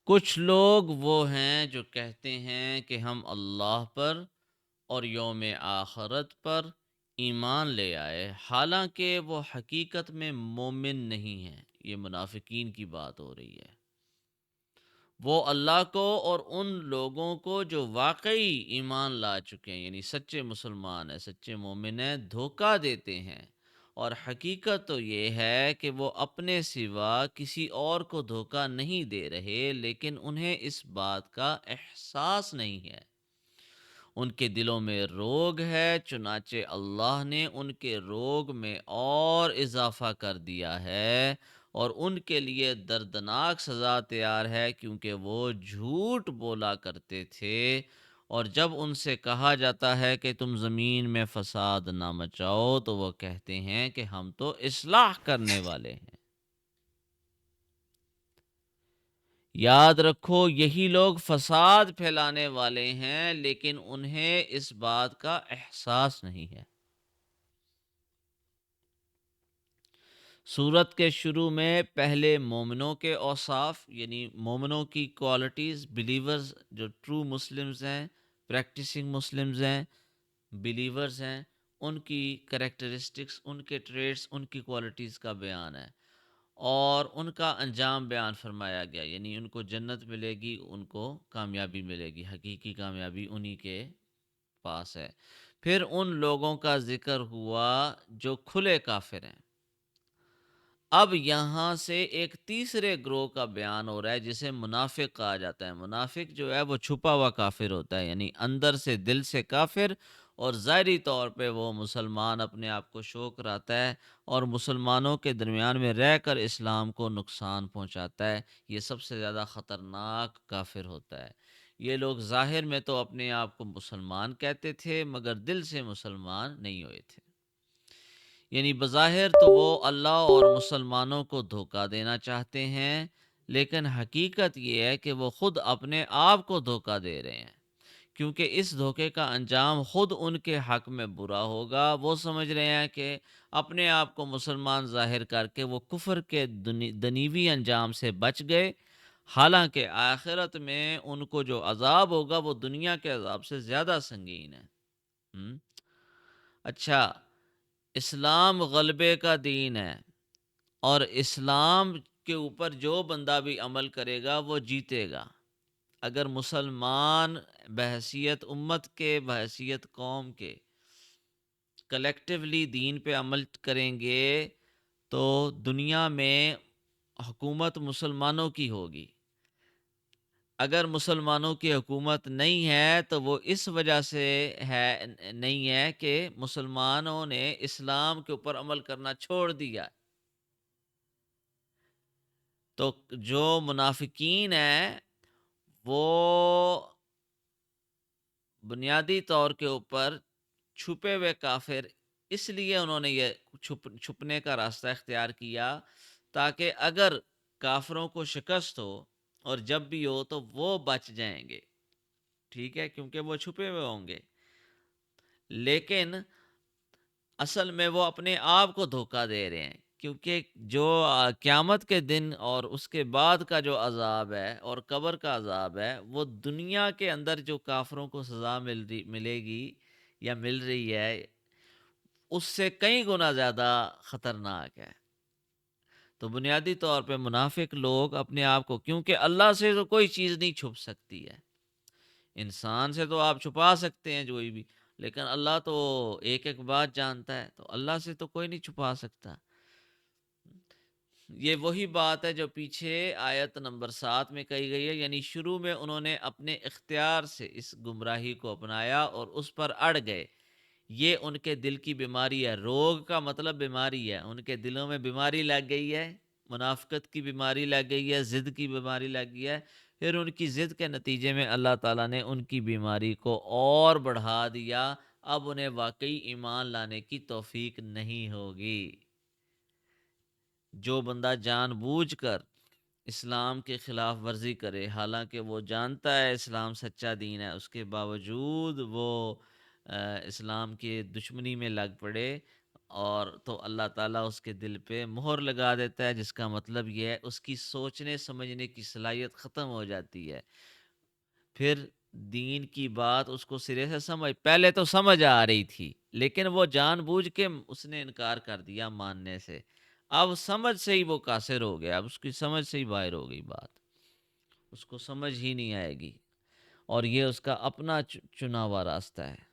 کچھ لوگ وہ ہیں جو کہتے ہیں کہ ہم اللہ پر اور یوم آخرت پر ایمان لے آئے، حالانکہ وہ حقیقت میں مومن نہیں ہیں۔ یہ منافقین کی بات ہو رہی ہے۔ وہ اللہ کو اور ان لوگوں کو جو واقعی ایمان لا چکے ہیں، یعنی سچے مسلمان ہیں، سچے مومن ہیں، دھوکہ دیتے ہیں۔ اور حقیقت تو یہ ہے کہ وہ اپنے سوا کسی اور کو دھوکہ نہیں دے رہے، لیکن انہیں اس بات کا احساس نہیں ہے۔ ان کے دلوں میں روگ ہے، چنانچہ اللہ نے ان کے روگ میں اور اضافہ کر دیا ہے، اور ان کے لیے دردناک سزا تیار ہے، کیونکہ وہ جھوٹ بولا کرتے تھے۔ اور جب ان سے کہا جاتا ہے کہ تم زمین میں فساد نہ مچاؤ، تو وہ کہتے ہیں کہ ہم تو اصلاح کرنے والے ہیں۔ یاد رکھو، یہی لوگ فساد پھیلانے والے ہیں، لیکن انہیں اس بات کا احساس نہیں ہے۔ سورت کے شروع میں پہلے مومنوں کے اوصاف، یعنی مومنوں کی کوالٹیز، بلیورز جو ٹرو مسلمز ہیں، پریکٹسنگ مسلمز ہیں، بلیورز ہیں، ان کی کریکٹرسٹکس، ان کے ٹریٹس، ان کی کوالٹیز کا بیان ہے، اور ان کا انجام بیان فرمایا گیا، یعنی ان کو جنت ملے گی، ان کو کامیابی ملے گی، حقیقی کامیابی انہی کے پاس ہے۔ پھر ان لوگوں کا ذکر ہوا جو کھلے کافر ہیں۔ اب یہاں سے ایک تیسرے گروہ کا بیان ہو رہا ہے، جسے منافق کہا جاتا ہے۔ منافق جو ہے وہ چھپا ہوا کافر ہوتا ہے، یعنی اندر سے، دل سے کافر، اور ظاہری طور پہ وہ مسلمان اپنے آپ کو شو کراتا ہے، اور مسلمانوں کے درمیان میں رہ کر اسلام کو نقصان پہنچاتا ہے۔ یہ سب سے زیادہ خطرناک کافر ہوتا ہے۔ یہ لوگ ظاہر میں تو اپنے آپ کو مسلمان کہتے تھے، مگر دل سے مسلمان نہیں ہوئے تھے۔ یعنی بظاہر تو وہ اللہ اور مسلمانوں کو دھوکہ دینا چاہتے ہیں، لیکن حقیقت یہ ہے کہ وہ خود اپنے آپ کو دھوکہ دے رہے ہیں، کیونکہ اس دھوکے کا انجام خود ان کے حق میں برا ہوگا۔ وہ سمجھ رہے ہیں کہ اپنے آپ کو مسلمان ظاہر کر کے وہ کفر کے دنیوی انجام سے بچ گئے، حالانکہ آخرت میں ان کو جو عذاب ہوگا وہ دنیا کے عذاب سے زیادہ سنگین ہے۔ ہم؟ اچھا، اسلام غلبے کا دین ہے، اور اسلام کے اوپر جو بندہ بھی عمل کرے گا وہ جیتے گا۔ اگر مسلمان بحیثیت امت کے، بحیثیت قوم کے، کلیکٹیولی دین پہ عمل کریں گے، تو دنیا میں حکومت مسلمانوں کی ہوگی۔ اگر مسلمانوں کی حکومت نہیں ہے تو وہ اس وجہ سے ہے نہیں ہے کہ مسلمانوں نے اسلام کے اوپر عمل کرنا چھوڑ دیا۔ تو جو منافقین ہیں وہ بنیادی طور کے اوپر چھپے ہوئے کافر، اس لیے انہوں نے یہ چھپنے کا راستہ اختیار کیا، تاکہ اگر کافروں کو شکست ہو اور جب بھی ہو تو وہ بچ جائیں گے، ٹھیک ہے، کیونکہ وہ چھپے ہوئے ہوں گے۔ لیکن اصل میں وہ اپنے آپ کو دھوکہ دے رہے ہیں، کیونکہ جو قیامت کے دن اور اس کے بعد کا جو عذاب ہے اور قبر کا عذاب ہے، وہ دنیا کے اندر جو کافروں کو سزا ملے گی یا مل رہی ہے، اس سے کئی گنا زیادہ خطرناک ہے۔ تو بنیادی طور پہ منافق لوگ اپنے آپ کو، کیونکہ اللہ سے تو کوئی چیز نہیں چھپ سکتی ہے، انسان سے تو آپ چھپا سکتے ہیں جو بھی، لیکن اللہ تو ایک ایک بات جانتا ہے، تو اللہ سے تو کوئی نہیں چھپا سکتا۔ یہ وہی بات ہے جو پیچھے آیت نمبر 7 میں کہی گئی ہے، یعنی شروع میں انہوں نے اپنے اختیار سے اس گمراہی کو اپنایا اور اس پر اڑ گئے۔ یہ ان کے دل کی بیماری ہے۔ روگ کا مطلب بیماری ہے، ان کے دلوں میں بیماری لگ گئی ہے، منافقت کی بیماری لگ گئی ہے، ضد کی بیماری لگ گئی ہے۔ پھر ان کی ضد کے نتیجے میں اللہ تعالیٰ نے ان کی بیماری کو اور بڑھا دیا۔ اب انہیں واقعی ایمان لانے کی توفیق نہیں ہوگی۔ جو بندہ جان بوجھ کر اسلام کے خلاف ورزی کرے، حالانکہ وہ جانتا ہے اسلام سچا دین ہے، اس کے باوجود وہ اسلام کے دشمنی میں لگ پڑے، اور تو اللہ تعالیٰ اس کے دل پہ مہر لگا دیتا ہے، جس کا مطلب یہ ہے اس کی سوچنے سمجھنے کی صلاحیت ختم ہو جاتی ہے۔ پھر دین کی بات اس کو سرے سے پہلے تو سمجھ آ رہی تھی، لیکن وہ جان بوجھ کے اس نے انکار کر دیا ماننے سے۔ اب سمجھ سے ہی وہ قاصر ہو گیا، اب اس کی سمجھ سے ہی باہر ہو گئی بات، اس کو سمجھ ہی نہیں آئے گی، اور یہ اس کا اپنا چنا ہوا راستہ ہے۔